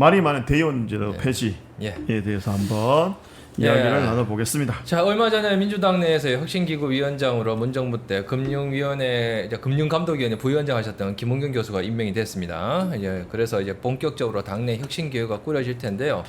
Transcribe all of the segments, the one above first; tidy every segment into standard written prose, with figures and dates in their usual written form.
말이 많은 대의원제도 예. 폐지에 예. 대해서 한번 이야기를 나눠보겠습니다. 자, 얼마 전에 민주당 내에서 혁신기구 위원장으로 문정부 때 금융감독위원회 부위원장 하셨던 김은경 교수가 임명이 됐습니다. 그래서 이제 본격적으로 당내 혁신기구가 꾸려질 텐데요.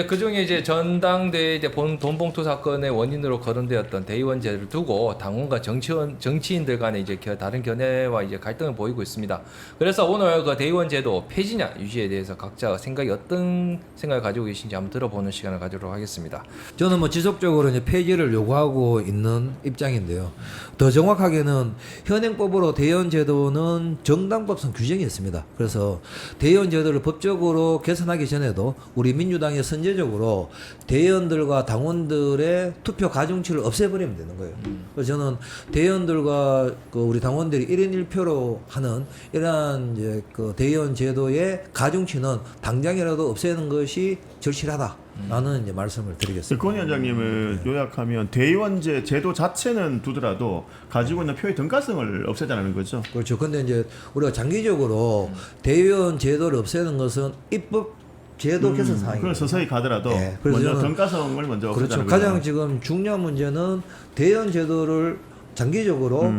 그 중에 이제 전당대회 돈봉투 사건의 원인으로 거론되었던 대의원제를 두고 당원과 정치인들 간에 이제 다른 견해와 이제 갈등을 보이고 있습니다. 그래서 오늘 그 대의원제도 폐지냐 유지에 대해서 각자 생각이 어떤 생각을 가지고 계신지 한번 들어보는 시간을 가지도록 하겠습니다. 저는 뭐 지속적으로 이제 폐지를 요구하고 있는 입장인데요. 더 정확하게는 현행법으로 대의원 제도는 정당법상 규정이 있습니다. 그래서 대의원 제도를 법적으로 개선하기 전에도 우리 민주당이 선제적으로 대의원들과 당원들의 투표 가중치를 없애버리면 되는 거예요. 그래서 저는 대의원들과 그 우리 당원들이 1인 1표로 하는 이러한 이제 그 대의원 제도의 가중치는 당장이라도 없애는 것이 절실하다라는 이제 말씀을 드리겠습니다. 권 위원장님을 요약하면 대의원제 제도 자체는 두더라도 가지고 있는 표의 등가성을 없애자는 거죠. 그렇죠. 근데 이제 우리가 장기적으로 대의원 제도를 없애는 것은 입법 제도 개선 사항이에요. 그걸 서서히 가더라도 네, 그래서 먼저 저는 등가성을 먼저 그렇죠. 없애자는 가장 거죠. 지금 중요한 문제는 대의원 제도를 장기적으로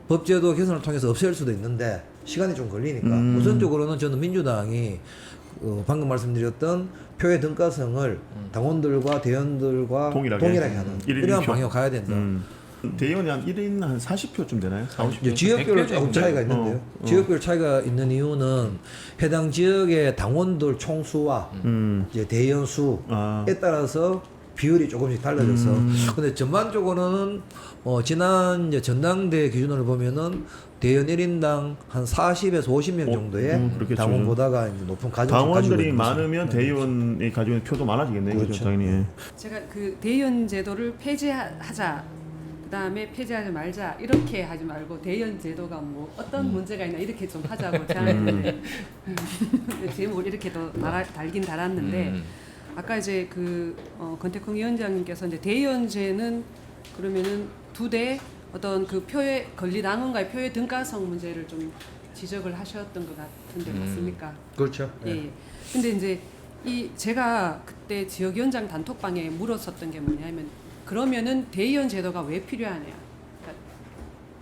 법제도 개선을 통해서 없앨 수도 있는데 시간이 좀 걸리니까 우선적으로는 저는 민주당이 방금 말씀드렸던 표의 등가성을 당원들과 대의원들과 동일하게 하는 이러한 방향으로 가야 된다. 대의원이 한 1인 한 40표쯤 되나요? 40표? 이제 지역별로 100표 조금 정도? 차이가 있는데요. 지역별 차이가 있는 이유는 해당 지역의 당원들 총수와 이제 대의원 수에 따라서 비율이 조금씩 달라져서 근데 전반적으로는 지난 이제 전당대 기준으로 보면은 대의원 1인당 한 40에서 50명 정도의 그렇겠죠. 당원보다가 이제 높은 가중을 가지고 당원들이 있는 많으면 것이죠. 대의원이 가지고 있는 표도 많아지겠네요. 그렇죠. 당연히. 제가 그 대의원 제도를 폐지하자, 그다음에 폐지하지 말자 이렇게 하지 말고 대의원 제도가 뭐 어떤 문제가 있나 이렇게 좀 하자고 제안했는데 제목을 이렇게 더 달긴 달았는데 아까 이제 그 권태콩 위원장님께서 이제 대의원제는 그러면은 두 대 어떤 그 표의 권리당원과의 표의 등가성 문제를 좀 지적을 하셨던 것 같은데 맞습니까? 그렇죠. 예. 예. 근데 이제 이 제가 그때 지역위원장 단톡방에 물었었던 게 뭐냐면 그러면은 대의원 제도가 왜 필요하냐? 그러니까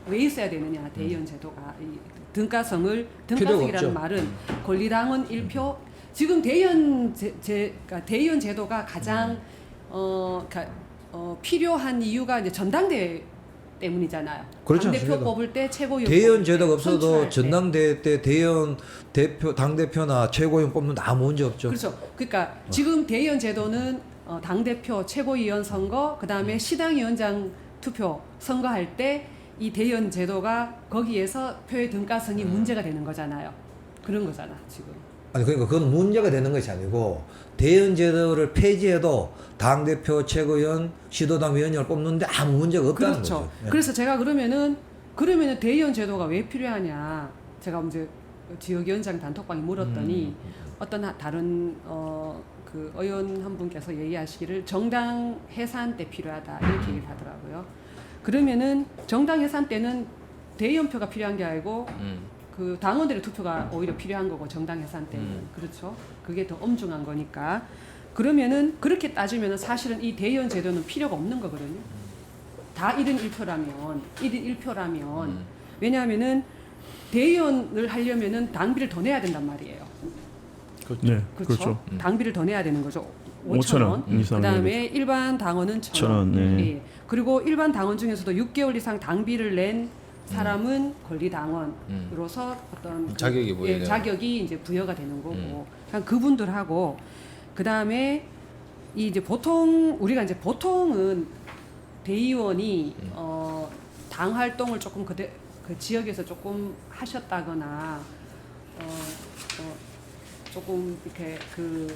왜 있어야 되느냐? 대의원 제도가 이 등가성이라는 말은 권리당원 1표 지금 대의원 그러니까 대의원 제도가 가장 필요한 이유가 이제 전당대회 때문이잖아요. 그렇죠. 당대표 뽑을 때 최고위원 대의원 뽑을 제도가 때, 없어도 선출할 때. 전당대회 때 대의원 대표 당대표나 최고위원 뽑는데 아무 문제 없죠. 그렇죠. 그러니까 지금 대의원 제도는 당대표 최고위원 선거 그다음에 시당위원장 투표 선거할 때 이 대의원 제도가 거기에서 표의 등가성이 문제가 되는 거잖아요. 그런 거잖아 지금. 아니 그러니까 그건 문제가 되는 것이 아니고 대의원 제도를 폐지해도 당대표 최고위원 시도당 위원장을 뽑는데 아무 문제가 없다는 그렇죠. 거죠. 예. 그래서 제가 그러면은 대의원 제도가 왜 필요하냐? 제가 이제 지역위원장 단톡방에 물었더니 어떤 다른 그 의원 한 분께서 얘기하시기를 정당 해산 때 필요하다 이렇게 얘기를 하더라고요. 그러면은 정당 해산 때는 대의원표가 필요한 게 아니고 그 당원들의 투표가 오히려 필요한 거고 정당 해산 때는 그렇죠. 그게 더 엄중한 거니까. 그러면은 그렇게 따지면은 사실은 이 대의원 제도는 필요가 없는 거거든요. 다 1인 1표라면 왜냐하면은 대의원을 하려면은 당비를 더 내야 된단 말이에요. 네, 그렇죠. 그렇죠. 당비를 더 내야 되는 거죠. 5,000원 이상 그다음에 일반 당원은 1,000원. 1,000원. 네. 예. 그리고 일반 당원 중에서도 6개월 이상 당비를 낸 사람은 권리당원으로서 어떤 자격이 부여되는 자격이 이제 부여가 되는 거고. 그냥 그분들하고 그다음에 이 이제 보통은 대의원이 당 활동을 조금 그 지역에서 조금 하셨다거나 조금 이렇게 그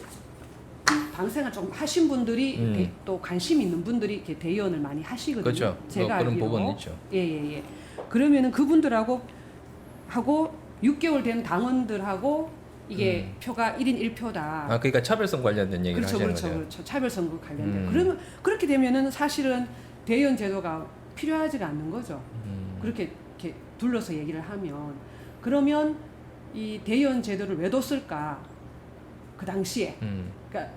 당생활 좀 하신 분들이 또 관심 있는 분들이 이렇게 대의원을 많이 하시거든요. 그렇죠. 제가 그런 알기로. 부분은 있죠. 예. 그러면은 그분들하고 6개월 된 당원들하고 이게 표가 1인 1표다. 아, 그러니까 차별성 관련된 얘기를 하시는 거죠. 그렇죠. 차별성과 관련된. 그러면 그렇게 되면은 사실은 대의원 제도가 필요하지가 않는 거죠. 그렇게 이렇게 둘러서 얘기를 하면 그러면 이 대의원 제도를 왜 뒀을까? 그 당시에. 그러니까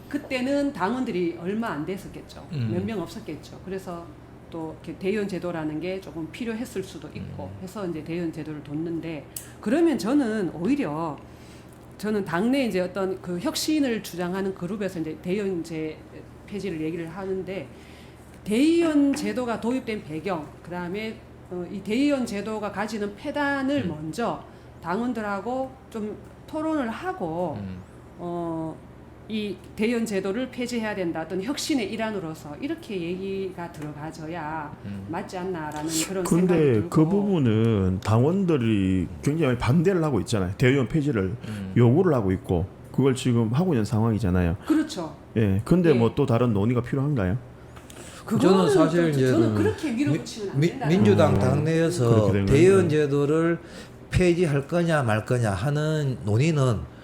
그때는 당원들이 얼마 안 됐었겠죠. 몇 명 없었겠죠. 그래서 또 이렇게 대의원 제도라는 게 조금 필요했을 수도 있고 해서 이제 대의원 제도를 뒀는데, 그러면 저는 오히려 저는 당내 이제 어떤 그 혁신을 주장하는 그룹에서 이제 대의원제 폐지를 얘기를 하는데, 대의원 제도가 도입된 배경, 그다음에 이 대의원 제도가 가지는 폐단을 먼저 당원들하고 좀 토론을 하고 이 대의원 제도를 폐지해야 된다, 어떤 혁신의 일환으로서 이렇게 얘기가 들어가져야 맞지 않나라는 그런 생각이 근데 들고. 그 부분은 당원들이 굉장히 반대를 하고 있잖아요. 대의원 폐지를 요구를 하고 있고 그걸 지금 하고 있는 상황이잖아요. 그렇죠. 예. 근데 예. 뭐 또 다른 논의가 필요한가요? 저는 사실 이제 저는 그렇게 밀어붙이면 안 된다. 민주당 그렇게 당내에서 된 대의원 거예요. 제도를 폐지할 거냐 말 거냐 하는 논의는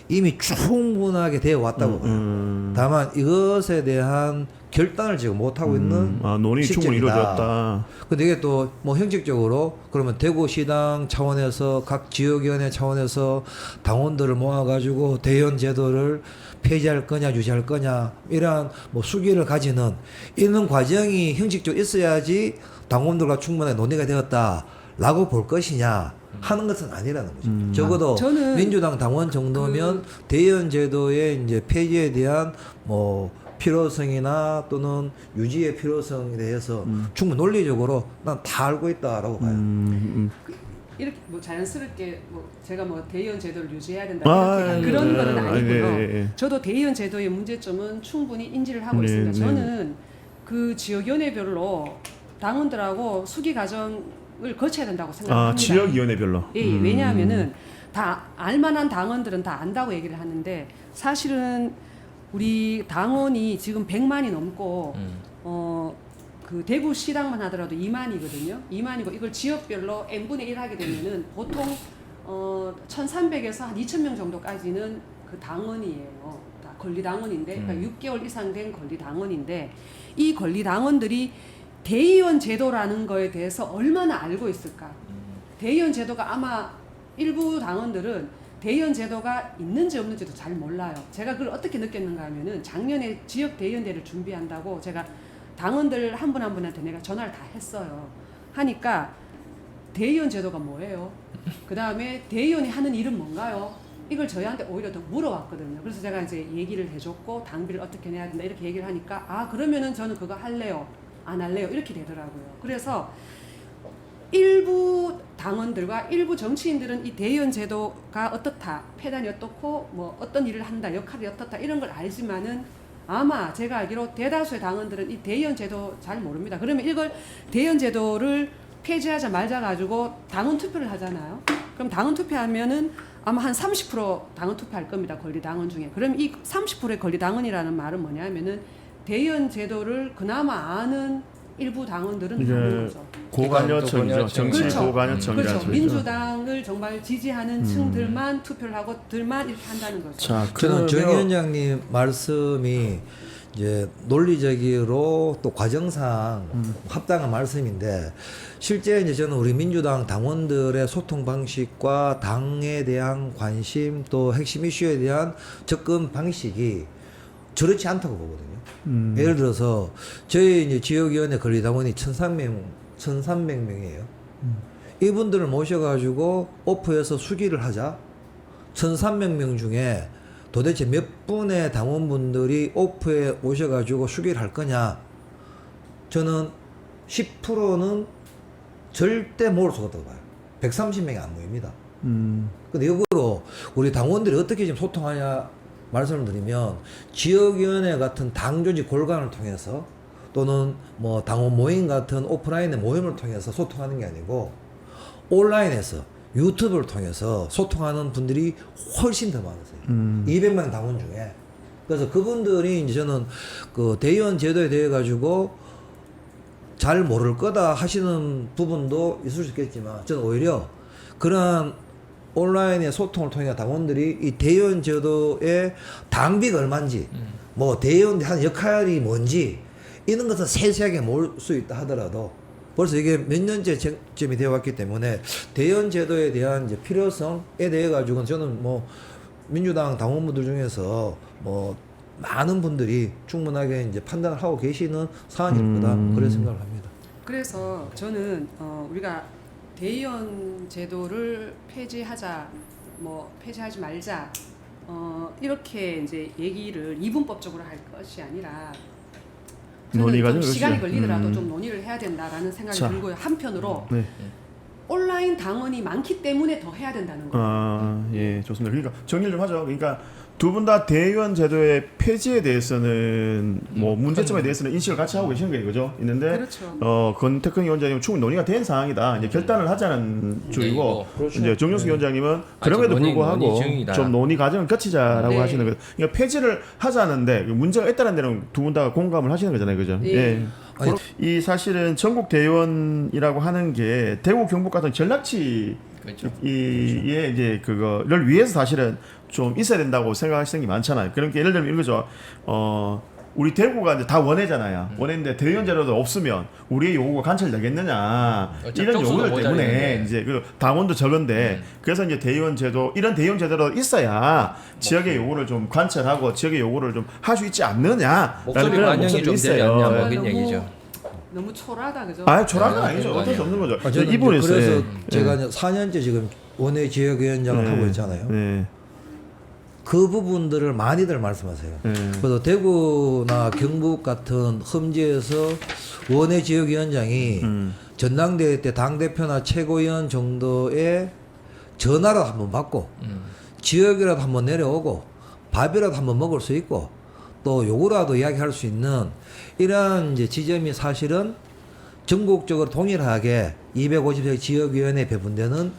이미 충분하게 되어 왔다고 봐요. 다만 이것에 대한 결단을 지금 못 하고 있는 논의 충분히 시점이다. 이루어졌다. 근데 이게 또 뭐 형식적으로 그러면 대구시당 차원에서 각 지역위원회 차원에서 당원들을 모아가지고 대의원 제도를 폐지할 거냐 유지할 거냐 이러한 뭐 수기를 가지는 이런 과정이 형식적으로 있어야지 당원들과 충분하게 논의가 되었다라고 볼 것이냐 하는 것은 아니라는 거죠. 적어도 저는 민주당 당원 정도면 대의원 제도의 이제 폐지에 대한 뭐 필요성이나 또는 유지의 필요성에 대해서 충분히 논리적으로 난 다 알고 있다라고 봐요. 이렇게 뭐 자연스럽게 뭐 제가 뭐 대의원 제도를 유지해야 된다 이렇게 그런 거는 아니고요. 저도 대의원 제도의 문제점은 충분히 인지를 하고 있습니다. 저는 그 지역위원회별로 당원들하고 수기 과정을 거쳐야 된다고 생각합니다. 지역위원회별로. 예, 왜냐하면은 다 알만한 당원들은 다 안다고 얘기를 하는데, 사실은 우리 당원이 지금 100만이 넘고 그 대구 시당만 하더라도 2만이거든요. 2만이고 이걸 지역별로 n분의 1 하게 되면은 보통 1,300에서 한 2,000명 정도까지는 그 당원이에요. 다 권리 당원인데, 그러니까 6개월 이상 된 권리 당원인데, 이 권리 당원들이 대의원 제도라는 거에 대해서 얼마나 알고 있을까? 대의원 제도가 아마 일부 당원들은 대의원 제도가 있는지 없는지도 잘 몰라요. 제가 그걸 어떻게 느꼈는가 하면은 작년에 지역 대의원대를 준비한다고 제가 당원들 한 분 한 분한테 내가 전화를 다 했어요. 하니까 대의원 제도가 뭐예요? 그 다음에 대의원이 하는 일은 뭔가요? 이걸 저희한테 오히려 더 물어왔거든요. 그래서 제가 이제 얘기를 해줬고 당비를 어떻게 내야 된다 이렇게 얘기를 하니까, 아 그러면은 저는 그거 할래요 안 할래요 이렇게 되더라고요. 그래서 일부 당원들과 일부 정치인들은 이 대의원 제도가 어떻다, 폐단이 어떻고 뭐 어떤 일을 한다, 역할이 어떻다 이런 걸 알지만은 아마 제가 알기로 대다수의 당원들은 이 대의원 제도 잘 모릅니다. 그러면 이걸 대의원 제도를 폐지하자 말자 가지고 당원 투표를 하잖아요. 그럼 당원 투표하면은 아마 한 30% 당원 투표할 겁니다. 권리 당원 중에. 그럼 이 30%의 권리 당원이라는 말은 뭐냐면은 대의원 제도를 그나마 아는 일부 당원들은 아는 거죠. 고관여층이죠. 고관여층. 정치 그렇죠. 고관여층이라는 그렇죠. 소리죠. 민주당을 정말 지지하는 층들만 투표를 하고 들만 이렇게 한다는 거죠. 자, 저는 정 그러면 위원장님 말씀이 이제 논리적으로 또 과정상 합당한 말씀인데, 실제 이제 저는 우리 민주당 당원들의 소통 방식과 당에 대한 관심 또 핵심 이슈에 대한 접근 방식이 저렇지 않다고 보거든요. 예를 들어서 저희 이제 지역위원회 권리당원이 1,300명이에요. 이분들을 모셔가지고 오프에서 수기를 하자. 1,300명 중에 도대체 몇 분의 당원분들이 오프에 오셔가지고 수기를 할 거냐? 저는 10%는 절대 모을 수가 없다고 봐요. 130명이 안 모입니다. 근데 역으로 우리 당원들이 어떻게 지금 소통하냐 말씀을 드리면, 지역위원회 같은 당조직 골간을 통해서 또는 뭐 당원 모임 같은 오프라인의 모임을 통해서 소통하는 게 아니고 온라인에서 유튜브를 통해서 소통하는 분들이 훨씬 더 많으세요. 200만 당원 중에. 그래서 그분들이 이제 저는 그 대의원 제도에 대해 가지고 잘 모를 거다 하시는 부분도 있을 수 있겠지만, 저는 오히려 그러한 온라인의 소통을 통해 당원들이 이 대의원 제도의 당비가 얼마인지, 뭐 대의원이 하는 역할이 뭔지 이런 것은 세세하게 모을 수 있다 하더라도, 벌써 이게 몇 년째 쟁점이 되어 왔기 때문에 대의원 제도에 대한 이제 필요성에 대해 가지고는 저는 뭐 민주당 당원분들 중에서 뭐 많은 분들이 충분하게 이제 판단을 하고 계시는 사안일 거다 그런 생각을 합니다. 그래서 저는 우리가 대의원 제도를 폐지하자, 뭐 폐지하지 말자, 이렇게 이제 얘기를 이분법적으로 할 것이 아니라 저는 논의가 좀 좀 시간이 그렇죠. 걸리더라도 좀 논의를 해야 된다라는 생각이 자. 들고요. 한편으로 네. 온라인 당원이 많기 때문에 더 해야 된다는 거예요. 아, 예, 좋습니다. 그러니까 정리를 좀 하죠. 그러니까 두 분 다 대의원 제도의 폐지에 대해서는 뭐 문제점에 대해서는 인식을 같이 하고 계시는 게 그죠? 있는데 그렇죠. 권태경 위원장님은 충분히 논의가 된 사항이다. 이제 결단을 하자는 쪽이고 그렇죠. 이제 정용수 네. 위원장님은 그럼에도 논의 불구하고 중이다. 좀 논의 과정을 거치자라고 네. 하시는 거예요. 그러니까 폐지를 하자는데 문제가 있다는 데는 두 분 다 공감을 하시는 거잖아요. 그죠? 예. 예. 아니, 이 사실은 전국 대의원이라고 하는 게 대구 경북 같은 전략치 그렇죠. 이에 이제 그거를 위해서 사실은 좀 있어야 된다고 생각하시는 게 많잖아요. 그러니까 예를 들면 이거죠. 우리 대구가 이제 다 원해잖아요. 원했는데 대의원 제도도 없으면 우리의 요구가 관철되겠느냐 이런 접촉수가 요구들 때문에 모자라는데. 이제 그 당원도 적은데 그래서 이제 대의원 제도 이런 대의원 제도가 있어야 지역의 요구를 좀 관철하고 지역의 요구를 좀 할 수 있지 않느냐 목소리 반영이 좀 되지 않냐 뭐 그런 너무- 얘기죠. 너무 초라하다, 그죠? 아, 초라한 건 아, 아니죠. 그런 거 어쩔 수 아니에요. 없는 거죠. 저는 이분이 이제 그래서 있어요. 제가 이제 4년째 지금 원외 지역위원장을 하고 있잖아요. 네. 그 부분들을 많이들 말씀하세요. 네. 그래서 대구나 경북 같은 험지에서 원외 지역위원장이 전당대회 때 당대표나 최고위원 정도의 전화라도 한번 받고 지역이라도 한번 내려오고 밥이라도 한번 먹을 수 있고 또 요거라도 이야기할 수 있는 이러한 이제 지점이 사실은 전국적으로 동일하게 250세 지역위원회에 배분되는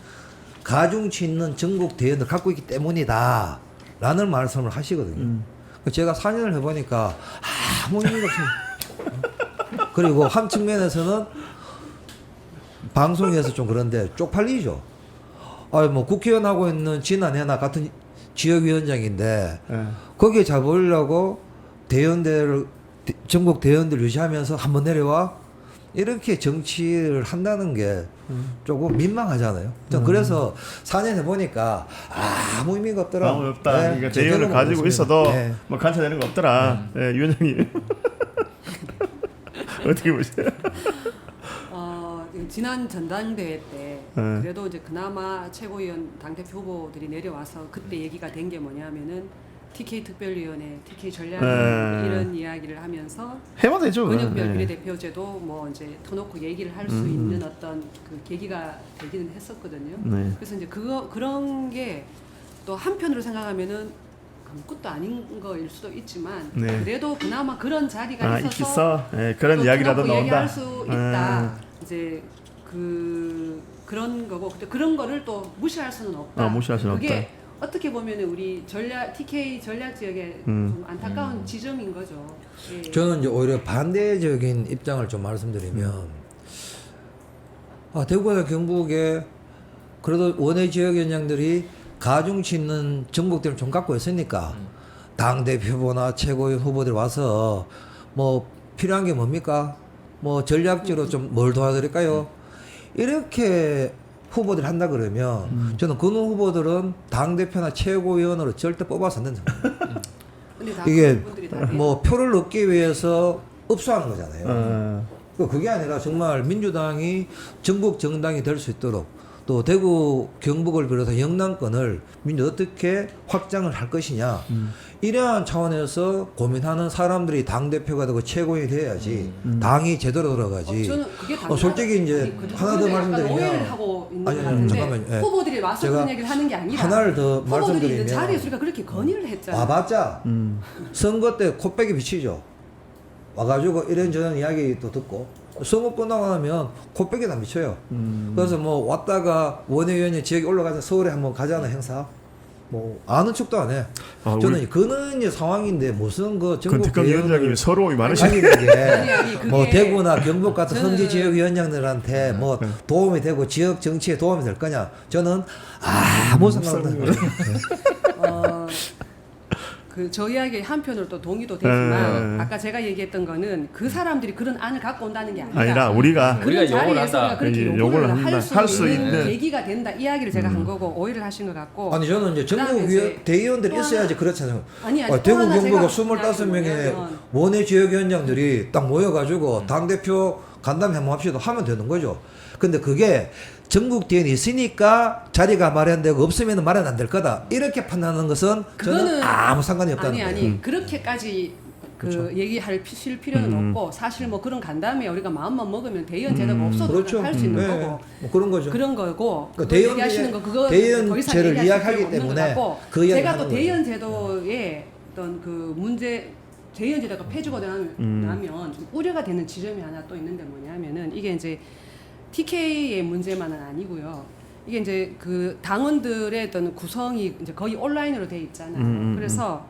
가중치 있는 전국 대의원을 갖고 있기 때문이다 라는 말씀을 하시거든요. 제가 4년을 해보니까 아무 의미가 없습니다. 그리고 한 측면에서는 방송에서 좀 그런데 쪽팔리죠. 뭐 국회의원 하고 있는 진안해나 같은 지역위원장인데 네. 거기에 잡으려고 대의원들을 전국 대의원들 유지하면서 한번 내려와 이렇게 정치를 한다는 게 조금 민망하잖아요. 그래서 4년 해보니까 아무 의미가 없더라. 아무 없다. 네, 그러니까 제대로 대의원을 가지고 먹었습니다. 있어도 네. 뭐 관찰되는 거 없더라. 예, 위원장님 어떻게 보세요? 지난 전당대회 때 네. 그래도 이제 그나마 최고위원 당대표 후보들이 내려와서 그때 얘기가 된 게 뭐냐면은 TK 특별위원회, TK 전략 네. 이런 이야기를 하면서 해봐도 되죠. 그건. 권역별 예. 비례대표제도 뭐 이제 터놓고 얘기를 할 수 있는 어떤 그 계기가 되기는 했었거든요. 네. 그래서 이제 그런 게 또 한편으로 생각하면은 아무것도 아닌 거일 수도 있지만 네. 그래도 그나마 그런 자리가 있어서 있어. 예, 그런 또 이야기라도 터놓고 나온다. 얘기할 수 있다. 이제 그런 거고 근데 그런 거를 또 무시할 수는 없다. 무시할 수는 그게 어떻게 보면 우리 TK 전략 지역의 좀 안타까운 지점인 거죠. 예. 저는 이제 오히려 반대적인 입장을 좀 말씀드리면 대구나 경북에 그래도 원외 지역위원장들이 가중치 있는 전국대를 좀 갖고 있으니까 당 대표보나 최고위원 후보들 와서 뭐 필요한 게 뭡니까? 뭐 전략적으로 좀 뭘 도와드릴까요? 이렇게 후보들 한다 그러면 저는 그런 후보들은 당 대표나 최고위원으로 절대 뽑아서 안 된다. 근데 다 이게 그분들이 다 뭐 표를 얻기 위해서 읍수하는 거잖아요. 그게 아니라 정말 민주당이 전국 정당이 될 수 있도록 또 대구 경북을 비롯한 영남권을 어떻게 확장을 할 것이냐 이러한 차원에서 고민하는 사람들이 당 대표가 되고 최고위원이 돼야지 당이 제대로 돌아가지. 저는 그게 솔직히 이제 하나 더 말씀드리면 오해를 하고 있는 아니, 것 같은데 잠깐만요. 예. 후보들이 와서 제가 그런 얘기를 하는 게 아니라 하나를 더 후보들이 말씀드리면 있는 자리에서 우리가 그렇게 건의를 했잖아요. 와봤자 선거 때 코빼기 비치죠. 와가지고 이런저런 이야기도 듣고 선거 끝나고 나면 코빼기 다 미쳐요. 그래서 뭐 왔다가 원외위원회 지역에 올라가서 서울에 한번 가자는 행사 뭐 아는 척도 안 해. 저는 그는 이제 상황인데 무슨 그 전국 권태경 위원장님이 서러움이 많으시네. 가지는 아니, 그게 게뭐 대구나 경북 같은 저는- 험지 지역 위원장들한테 뭐 도움이 되고 지역 정치에 도움이 될 거냐? 저는 아무 상관없다. 그 저 이야기 한편으로 또 동의도 되지만 네. 아까 제가 얘기했던 거는 그 사람들이 그런 안을 갖고 온다는 게 아니라 아니라 우리가 그런 우리가 요구를 자리에서 한다. 그렇게 예, 요구를 요구를 할 할 수 수 있는 있는. 계기가 된다 이야기를 제가 한 거고 오해를 하신 것 같고 아니 저는 이제 전국 그다음에 이제 대의원들이 또 있어야지 하나- 그렇잖아요. 아니, 대구 또 하나 경북 제가 25명의 뭐냐면 원외 지역위원장들이 딱 모여가지고 당대표 간담회 한번 합시다 하면 되는 거죠. 근데 그게 전국 대의원이 있으니까 자리가 마련되고 없으면 마련 안 될 거다. 이렇게 판단하는 것은 저는 그거는- 아무 상관이 없다는 거예요. 아니 그렇게까지 그 얘기할 필요는 없고 사실 뭐 그런 간담회 우리가 마음만 먹으면 대의원 제도가 없어도 그렇죠. 할 수 있는 네. 거고 뭐 그런 거죠. 그런 거고 그러니까 그거 대의원 얘기하시는 거 그거 대의원제를 더 이상 얘기하실 이야기하기 필요 없는 것 때문에 같고 그 이야기 제가 또 하는 거죠. 대의원 제도의 어떤 그 문제 대의원 제도가 폐지가 나면 좀 우려가 되는 지점이 하나 또 있는데 뭐냐면은 이게 이제 TK의 문제만은 아니고요. 이게 이제 그 당원들의 어떤 구성이 이제 거의 온라인으로 돼 있잖아요. 그래서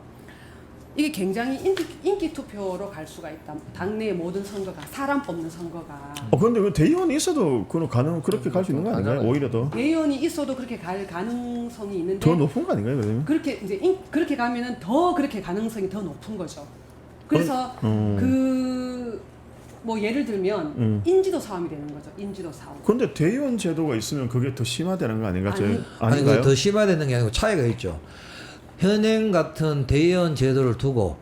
이게 굉장히 인기 투표로 갈 수가 있다. 당내의 모든 선거가 사람 뽑는 선거가 근데 그 대의원이 있어도 그렇게 갈 수 있는 거 아닌가요? 오히려 더 대의원이 있어도 그렇게 갈 가능성이 있는데 더 높은 거 아닌가요, 그러면? 그렇게 이제 그렇게 가면은 더 그렇게 가능성이 더 높은 거죠. 그래서 그 뭐 예를 들면 인지도 싸움이 되는 거죠. 인지도 싸움. 근데 대의원 제도가 있으면 그게 더 심화되는 거 아닌가? 아니, 아니 아닌가요? 더 심화되는 게 아니고 차이가 있죠. 현행 같은 대의원 제도를 두고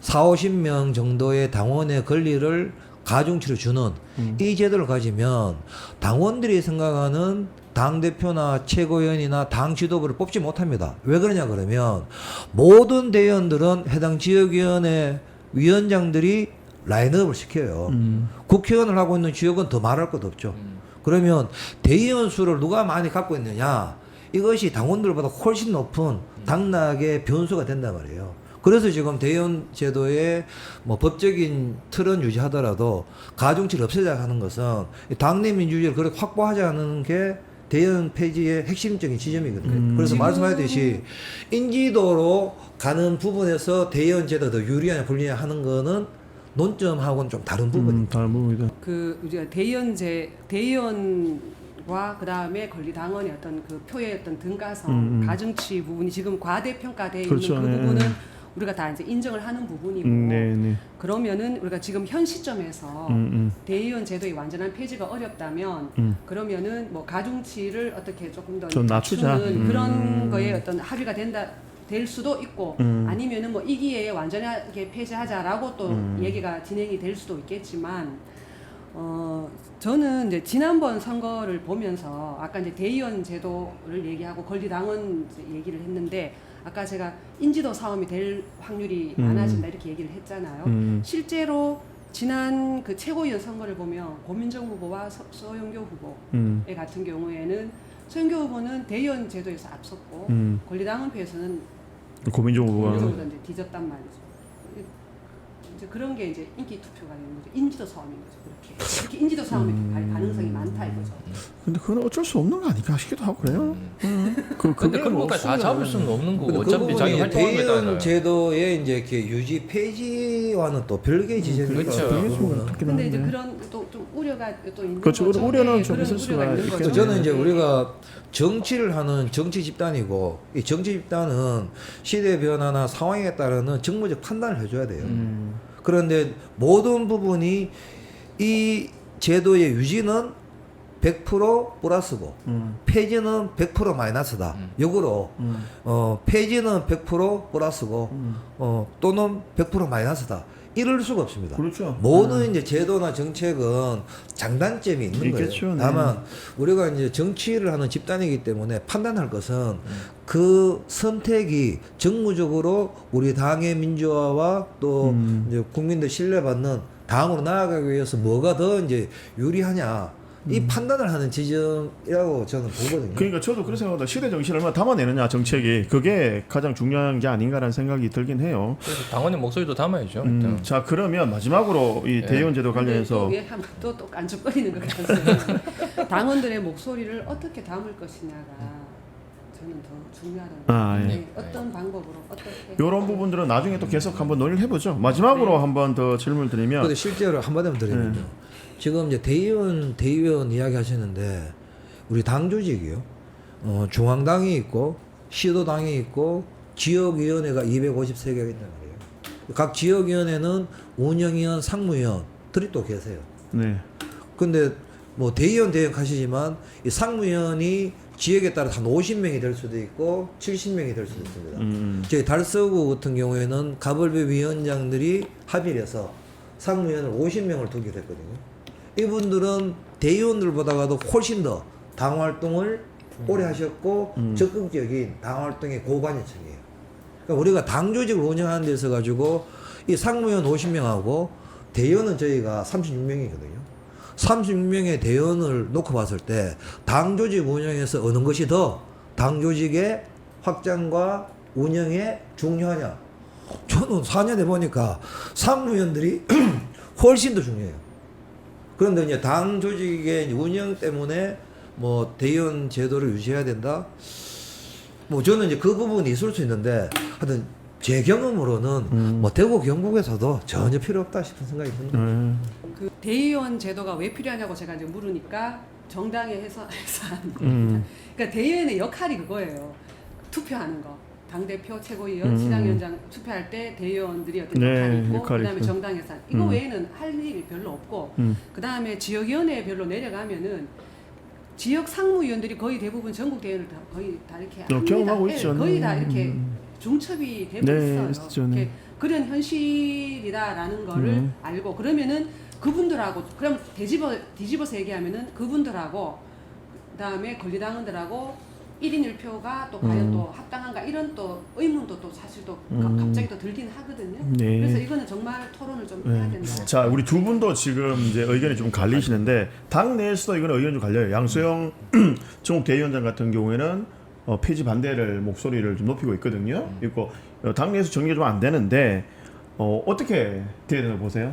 40-50명 정도의 당원의 권리를 가중치로 주는 이 제도를 가지면 당원들이 생각하는 당대표나 최고위원이나 당 지도부를 뽑지 못합니다. 왜 그러냐 그러면 모든 대의원들은 해당 지역위원회 위원장들이 라인업을 시켜요. 국회의원을 하고 있는 지역은 더 말할 것도 없죠. 그러면 대의원 수를 누가 많이 갖고 있느냐 이것이 당원들보다 훨씬 높은 당락의 변수가 된단 말이에요. 그래서 지금 대의원 제도의 뭐 법적인 틀은 유지하더라도 가중치를 없애자 하는 것은 당내 민주주의를 그렇게 확보하자는 게 대의원 폐지의 핵심적인 지점이거든요. 그래서 지금- 말씀하셨듯이 인지도로 가는 부분에서 대의원 제도가 더 유리하냐 불리하냐 하는 거는 논점하고는 좀 다른 부분입니다. 다른 부분이다. 그 우리가 대의원과 그 다음에 권리당원의 어떤 그 표의 어떤 등가성, 가중치 부분이 지금 과대평가되어 그렇죠, 있는 그 네. 부분은 우리가 다 이제 인정을 하는 부분이고 네. 그러면은 우리가 지금 현 시점에서 대의원 제도의 완전한 폐지가 어렵다면 그러면은 뭐 가중치를 어떻게 조금 더 좀 낮추자. 낮추는 그런 거에 어떤 합의가 될 수도 있고 아니면은 뭐 이 기회에 완전하게 폐지하자라고 또 얘기가 진행이 될 수도 있겠지만 저는 이제 지난번 선거를 보면서 아까 이제 대의원 제도를 얘기하고 권리당원 얘기를 했는데 아까 제가 인지도 싸움이 될 확률이 많아진다 이렇게 얘기를 했잖아요. 실제로 지난 그 최고위원 선거를 보면 고민정 후보와 서영교 후보의 같은 경우에는 서영교 후보는 대의원 제도에서 앞섰고 권리당원 표에서는 고민정 후보가 이제 뒤졌단 말이죠. 이제 그런 게 이제 인기 투표가 되는 거죠. 인지도 싸움인 거죠. 그렇게 인지도 싸움이 갈 가능성이 많다 이거죠. 근데 그건 어쩔 수 없는 거 아닌가 싶기도 하고 그래요. 근데 그런 것까지 다 잡을 수는 없는 거고 근데 그 어차피 자기 부분이 활동에 대의원 따라요. 제도의 이제 이렇게 유지 폐지와는 또 별개의 지점입니다. 그렇죠. 그 부분은. 근데 이제 그런 또 좀 우려가 또 있는 그렇죠. 거죠. 우려는 네, 좀 그런 있을 수가 우려가 있는 있겠죠. 거죠. 저는 이제 네. 우리가 정치를 하는 정치 집단이고 이 정치 집단은 시대 변화나 상황에 따르는 정무적 판단을 해줘야 돼요. 그런데 모든 부분이 이 제도의 유지는 100% 플러스고 폐지는 100% 마이너스다. 역으로 폐지는 100% 플러스고 또는 100% 마이너스다. 이럴 수가 없습니다. 그렇죠. 모든 이제 제도나 정책은 장단점이 있는 있겠죠, 거예요. 네. 다만 우리가 이제 정치를 하는 집단이기 때문에 판단할 것은 그 선택이 정무적으로 우리 당의 민주화와 또 이제 국민들 신뢰받는 당으로 나아가기 위해서 뭐가 더 이제 유리하냐 이 판단을 하는 지점이라고 저는 보거든요. 그러니까 저도 그런 생각보다 시대 정신을 얼마나 담아내느냐 정책이 그게 가장 중요한 게 아닌가라는 생각이 들긴 해요. 그래서 당원의 목소리도 담아야죠. 일단. 자 그러면 마지막으로 이 대의원 제도 관련해서 또또 깐죽거리는 것 같아서 당원들의 목소리를 어떻게 담을 것이냐가 저는 더 중요하다고 예. 네, 어떤 방법으로 어떻게 이런 부분들은 나중에 또 계속 한번 논의를 해보죠. 마지막으로 한번 더 질문 드리면 근데 실제로 한마디만 드리면요. 지금 이제 대의원 이야기 하시는데 우리 당 조직이요. 중앙당이 있고 시도당이 있고 지역위원회가 253개가 있단 말이에요. 각 지역위원회는 운영위원, 상무위원들이 또 계세요. 네. 근데 뭐 대의원 가시지만 이 상무위원이 지역에 따라 한 50명이 될 수도 있고 70명이 될 수도 있습니다. 저희 달서구 같은 경우에는 가벌배 위원장들이 합의를 해서 상무위원을 50명을 두기로 했거든요. 이분들은 대의원들보다도 훨씬 더 당활동을 오래 하셨고 적극적인 당활동의 고관여층이에요. 그러니까 우리가 당 조직을 운영하는 데 있어 가지고 이 상무위원 50명하고 대의원은 저희가 36명이거든요. 36명의 대의원을 놓고 봤을 때 당 조직 운영에서 어느 것이 더 당 조직의 확장과 운영에 중요하냐? 저는 4년 해보니까 상무위원들이 훨씬 더 중요해요. 그런데 이제 당 조직의 운영 때문에 뭐 대의원 제도를 유지해야 된다? 뭐 저는 이제 그 부분이 있을 수 있는데 하여튼 제 경험으로는 뭐 대구 경북에서도 전혀 필요 없다 싶은 생각이 듭니다. 그 대의원 제도가 왜 필요하냐고 제가 이제 물으니까 정당에 해서 겁니다. 그러니까 대의원의 역할이 그거예요. 투표하는 거. 당대표, 최고위원, 시당위원장 투표할 때 대의원들이 어떤 네, 역할이 있고 역할이 그다음에 있고. 정당 예산 이거 외에는 할 일이 별로 없고 그다음에 지역위원회 별로 내려가면은 지역 상무위원들이 거의 대부분 전국 대회를 다 거의 다 이렇게 합니다. 경험하고 예, 있죠. 거의 다 이렇게 중첩이 되고 네, 있어요. 있죠. 네. 이렇게 그런 현실이다라는 거를 알고 그러면은 그분들하고 그럼 뒤집어서 얘기하면은 그분들하고 그다음에 권리당원들하고 1인 1표가 또 과연 또 합당한가 이런 또 의문도 또 사실 또 갑자기 또 들긴 하거든요. 네. 그래서 이거는 정말 토론을 좀 해야 된다. 자, 우리 두 분도 지금 이제 의견이 좀 갈리시는데 당 내에서도 이건 의견이 좀 갈려요. 양수영 전국 대의원장 같은 경우에는 폐지 반대를 목소리를 좀 높이고 있거든요. 있고 당 내에서 정리가 좀 안 되는데 어떻게 돼야 되나 보세요?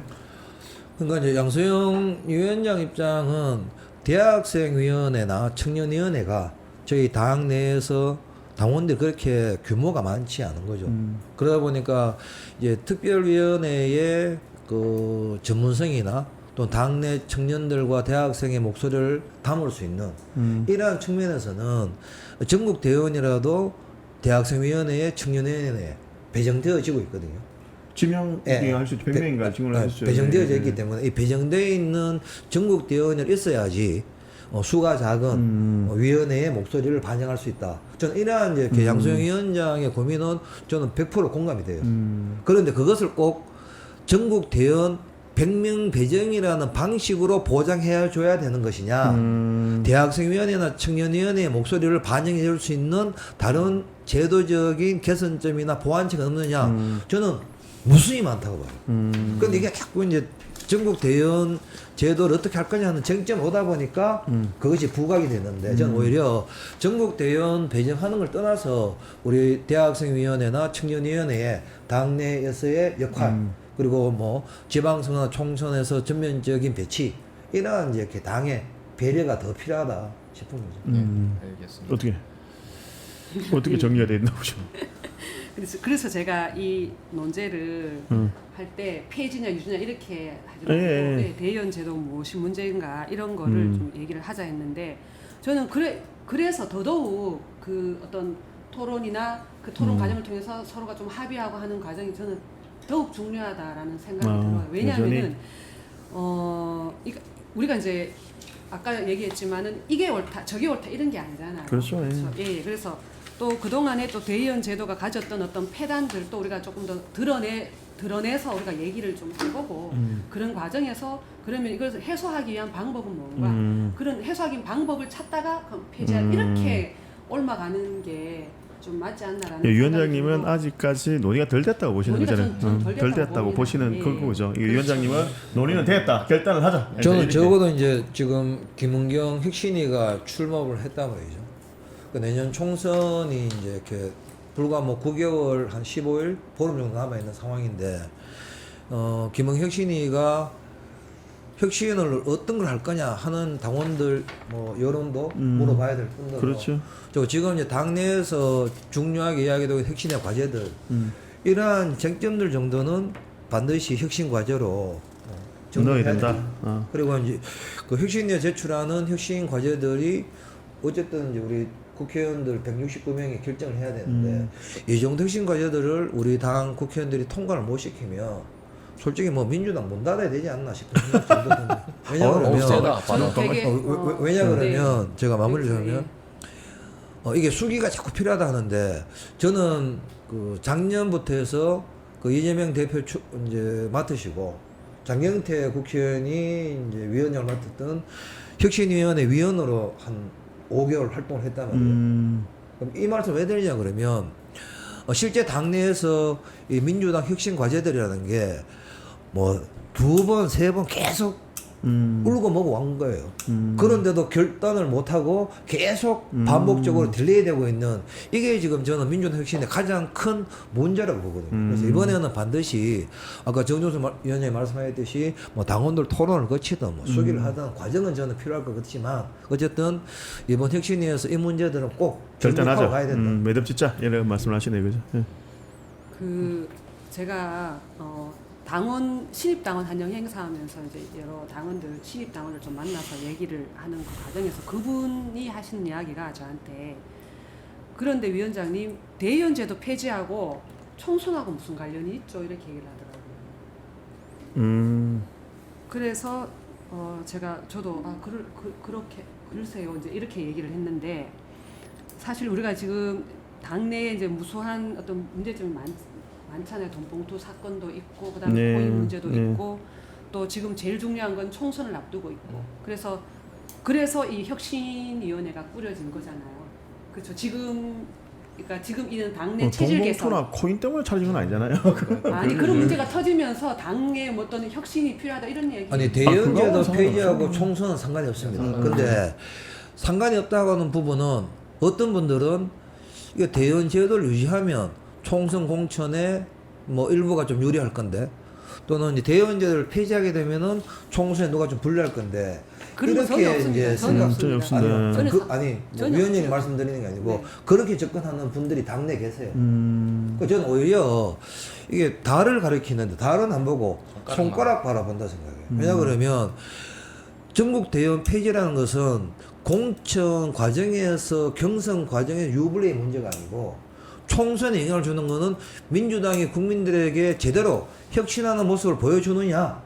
그러니까 이제 양소영 위원장 입장은 대학생위원회나 청년위원회가 저희 당 내에서 당원들이 그렇게 규모가 많지 않은 거죠. 그러다 보니까 이제 특별위원회의 그 전문성이나 또 당내 청년들과 대학생의 목소리를 담을 수 있는 이러한 측면에서는 전국 대의원이라도 대학생위원회에 청년위원회에 배정되어지고 있거든요. 지명할 수 있죠. 100명인가 지명을 할 수 있죠. 배정되어져 있기 때문에 이 배정되어 있는 전국 대의원이 있어야지 수가 작은 위원회의 목소리를 반영할 수 있다. 저는 이러한 이제 양소영 위원장의 고민은 저는 100% 공감이 돼요. 그런데 그것을 꼭 전국 대의원 100명 배정이라는 방식으로 보장해 줘야 되는 것이냐. 대학생위원회나 청년위원회의 목소리를 반영해 줄 수 있는 다른 제도적인 개선점이나 보완책은 없느냐. 저는 무수히 많다고 봐요. 그런데 이게 자꾸 이제 전국 대의원 제도를 어떻게 할 거냐 하는 쟁점을 오다 보니까 그것이 부각이 됐는데 저는 오히려 전국 대의원 배정하는 걸 떠나서 우리 대학생위원회나 청년위원회의 당내에서의 역할 그리고 뭐 지방선거나 총선에서 전면적인 배치 이러한 이제 이렇게 당의 배려가 더 필요하다 싶은 거죠. 알겠습니다. 어떻게 정리가 돼 있나 보죠. 그래서 제가 이 논제를 할 때 폐지냐 유지냐 이렇게 하지 말고 예. 대의원 제도 무엇이 문제인가 이런 거를 좀 얘기를 하자 했는데 저는 그래서 더더욱 그 어떤 토론이나 그 토론 과정을 통해서 서로가 좀 합의하고 하는 과정이 저는 더욱 중요하다라는 생각이 들어요. 왜냐하면은 우리가 이제 아까 얘기했지만은 이게 옳다 저게 옳다 이런 게 아니잖아요. 그렇죠. 예. 그래서 또 그동안에 또 대의원 제도가 가졌던 어떤 폐단들 또 우리가 조금 더 드러내서 우리가 얘기를 좀 해보고 그런 과정에서 그러면 이걸 해소하기 위한 방법은 뭔가 그런 해소하기 위한 방법을 찾다가 폐지할 이렇게 옮아가는 게 좀 맞지 않나라는 위원장님은 아직까지 논의가 덜 됐다고 보시는 논의가 거잖아요. 좀 덜 덜 됐다고 봅니다. 보시는 예. 그거죠. 그렇죠. 위원장님은 논의는 됐다. 결단을 하자. 저는 이렇게. 적어도 이제 지금 김은경 혁신이가 출마를 했단 말이죠. 그 내년 총선이 이제 이렇게 불과 뭐 9개월 한 15일 보름 정도 남아 있는 상황인데 김은경 혁신이가 혁신을 어떤 걸 할 거냐 하는 당원들 뭐 여론도 물어봐야 될 뿐더러 그렇죠. 저 지금 이제 당내에서 중요하게 이야기되고 혁신의 과제들 이러한 쟁점들 정도는 반드시 혁신 과제로 넣어야 정리해야 된다. 그리고 이제 그 혁신위에 제출하는 혁신 과제들이 어쨌든 이제 우리 국회의원들 169명이 결정을 해야 되는데 이 정도 혁신 과제들을 우리 당 국회의원들이 통과를 못 시키면 솔직히 뭐 민주당 문 닫아야 되지 않나 싶은 생각 정도 듭니다. 왜냐 그러면 세다. 저는 되게 왜냐 그러면 네. 제가 마무리를 네. 하면 이게 수기가 자꾸 필요하다 하는데 저는 그 작년부터 해서 그 이재명 대표 이제 맡으시고 장경태 국회의원이 이제 위원장을 맡았던 혁신위원회 위원으로 한 5개월 활동을 했단 말이에요. 그럼 이 말씀 왜 드리냐 그러면 실제 당내에서 이 민주당 혁신 과제들이라는 게 뭐 2번, 3번 계속 울고 먹고 온 거예요. 그런데도 결단을 못하고 계속 반복적으로 딜레이되고 있는 이게 지금 저는 민주당 혁신의 가장 큰 문제라고 보거든요. 그래서 이번에는 반드시 아까 정종수 위원장이 말씀하셨듯이 뭐 당원들 토론을 거치든 뭐 수기를 하든 과정은 저는 필요할 것 같지만 어쨌든 이번 혁신위에서 이 문제들은 꼭 결단하자. 가야 된다. 매듭 짓자 이런 말씀을 하시네요, 그죠? 예. 그 제가 당원 신입 당원 한영 행사하면서 이제 여러 당원들 신입 당원을 좀 만나서 얘기를 하는 그 과정에서 그분이 하신 이야기가 저한테 그런데 위원장님 대의원제도 폐지하고 총선하고 무슨 관련이 있죠 이렇게 얘기를 하더라고요. 그래서 저도 그렇게 글쎄요 이제 이렇게 얘기를 했는데 사실 우리가 지금 당내에 이제 무수한 어떤 문제점이 많잖아요. 돈봉투 사건도 있고 그다음에 네, 고위 문제도 네. 있고 또 지금 제일 중요한 건 총선을 앞두고 있고 그래서 이 혁신위원회가 꾸려진 거잖아요. 그렇죠. 그러니까 지금 이는 당내 체질 개선 동봉투나 코인 때문에 차려진 건 아니잖아요. 아니 그런 문제가 터지면서 당에 뭐 어떤 혁신이 필요하다 이런 얘기 아니 그거하고는 대의원제도 상관없어요. 폐지하고 총선은 상관이 없습니다. 근데 상관이 없다고 하는 부분은 어떤 분들은 이게 대의원제도를 유지하면 총선 공천에 뭐 일부가 좀 유리할 건데 또는 이제 대의원제도를 폐지하게 되면은 총선에 누가 좀 불리할 건데 그런 거 전혀 없습니다. 전혀 전혀 없습니다. 아니요. 전혀 뭐 전혀 위원장이 없죠. 말씀드리는 게 아니고 네. 그렇게 접근하는 분들이 당내 계세요. 그 저는 오히려 이게 달을 가리키는데 달은 안 보고 손가락 바라본다 생각해요. 왜냐 그러면 전국 대의원 폐지라는 것은 공천 과정에서 경선 과정의 유불리의 문제가 아니고 총선에 영향을 주는 것은 민주당이 국민들에게 제대로 혁신하는 모습을 보여주느냐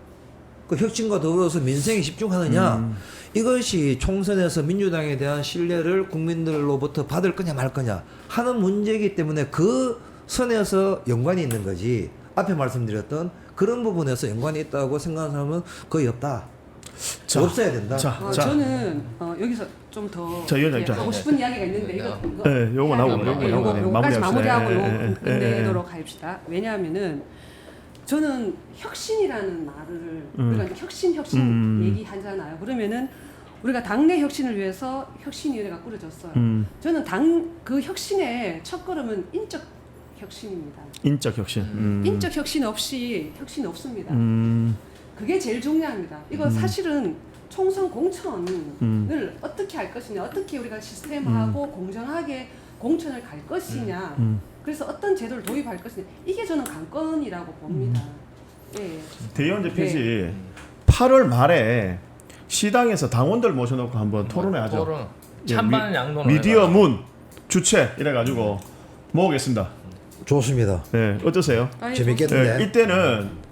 그 혁신과 더불어서 민생에 집중하느냐 이것이 총선에서 민주당에 대한 신뢰를 국민들로부터 받을 거냐 말 거냐 하는 문제이기 때문에 그 선에서 연관이 있는 거지 앞에 말씀드렸던 그런 부분에서 연관이 있다고 생각하는 사람은 거의 없다. 자, 없어야 된다. 자. 저는 여기서 좀 더 자, 위원장님, 자. 하고 싶은 이야기가 있는데 이거 네, 요거 나오고, 요거까지 마무리합시다. 마무리하고 예, 요 예, 끝내도록 합시다. 왜냐하면은 저는 혁신이라는 말을 우리가 혁신 얘기하잖아요. 그러면은 우리가 당내 혁신을 위해서 혁신위원회가 꾸려졌어요. 저는 그 혁신의 첫걸음은 인적 혁신입니다. 인적 혁신. 인적 혁신 없이 혁신이 없습니다. 그게 제일 중요합니다. 이거 사실은 총선 공천을 어떻게 할 것이냐, 어떻게 우리가 시스템하고 공정하게 공천을 갈 것이냐, 그래서 어떤 제도를 도입할 것이냐, 이게 저는 관건이라고 봅니다. 예. 대의원제 폐지 8월 말에 시당에서 당원들 모셔놓고 한번 토론회 토론. 하죠. 찬반 예, 양론을 미디어 해가지고. 문 주최 이래가지고 모으겠습니다. 좋습니다. 네, 어떠세요? 아니, 재밌겠는데. 네, 이때는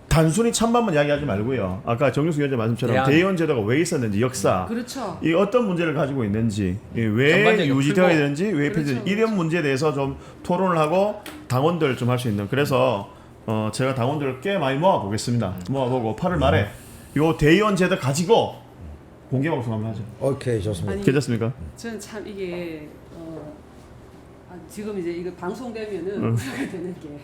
단순히 찬반만 이야기하지 말고요. 아까 정유수 위원장 말씀처럼 대안. 대의원제도가 왜 있었는지 역사, 그렇죠. 이 어떤 문제를 가지고 있는지, 왜 전반적으로 유지되어야 풀고. 되는지, 왜 그렇죠, 폐지 이런 문제에 대해서 좀 토론을 하고 당원들 좀 할 수 있는. 그래서 제가 당원들을 꽤 많이 모아보겠습니다. 모아보고 8월 말에 요 대의원제도 가지고 공개 방송 한번 하죠. 오케이 좋습니다. 아니, 괜찮습니까? 저는 참 이게 지금 이제 이거 방송되면은 우려가 되는 게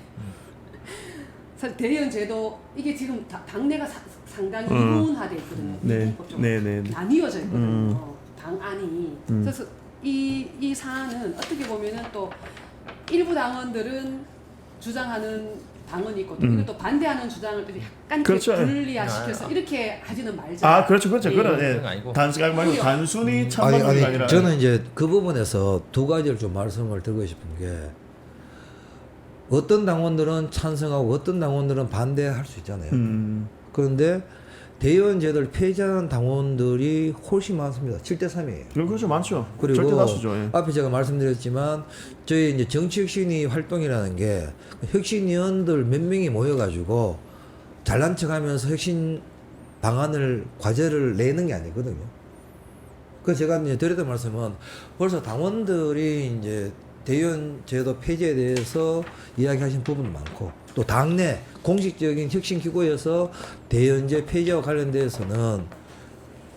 사실 대의원 제도 이게 지금 당내가 상당히 이분화돼 있거든요. 네, 좀 네, 네. 나뉘어져 있거든요. 당안이. 그래서 이 사안은 어떻게 보면은 또 일부 당원들은 주장하는 당원이 있고 또 이것도 반대하는 주장을 또 약간 그렇죠. 분리화시켜서 이렇게 하지는 말자. 아, 그렇죠, 그렇죠. 예. 그런 그건 아니고. 단순히 찬반이 아니 아니라 저는 이제 그 부분에서 두 가지를 좀 말씀을 드리고 싶은 게 어떤 당원들은 찬성하고 어떤 당원들은 반대할 수 있잖아요. 그런데 대의원 제도를 폐지한 당원들이 훨씬 많습니다. 7대 3이에요. 그렇죠, 많죠. 그리고 절대 다수죠. 예. 앞에 제가 말씀드렸지만 저희 이제 정치혁신위 활동이라는 게 혁신위원들 몇 명이 모여가지고 잘난 척하면서 혁신 방안을 과제를 내는 게 아니거든요. 그래서 제가 이제 드렸던 말씀은 벌써 당원들이 이제 대의원 제도 폐지에 대해서 이야기하신 부분도 많고 또 당내 공식적인 혁신 기구에서 대의원제 폐지와 관련돼서는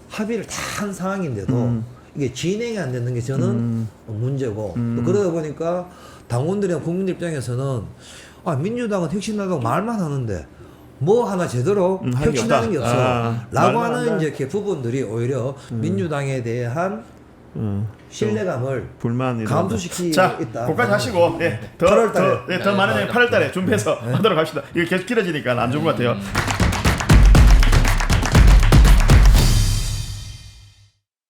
합의를 다 한 상황인데도 이게 진행이 안 되는 게 저는 문제고 또 그러다 보니까 당원들이나 국민들 입장에서는 아 민주당은 혁신하다고 말만 하는데 뭐 하나 제대로 하는 게 혁신하는 게 없다. 없어 아, 라고 말만 하는 한다. 이제 이렇게 부분들이 오히려 민주당에 대한 신뢰감을 불만이 감소시키고 자, 있다. 거기까지 하시고 예, 8월 달에. 더 많은 8월 달에 준비해서 하도록 합시다. 이거 계속 길어지니까 안 좋은 것 같아요.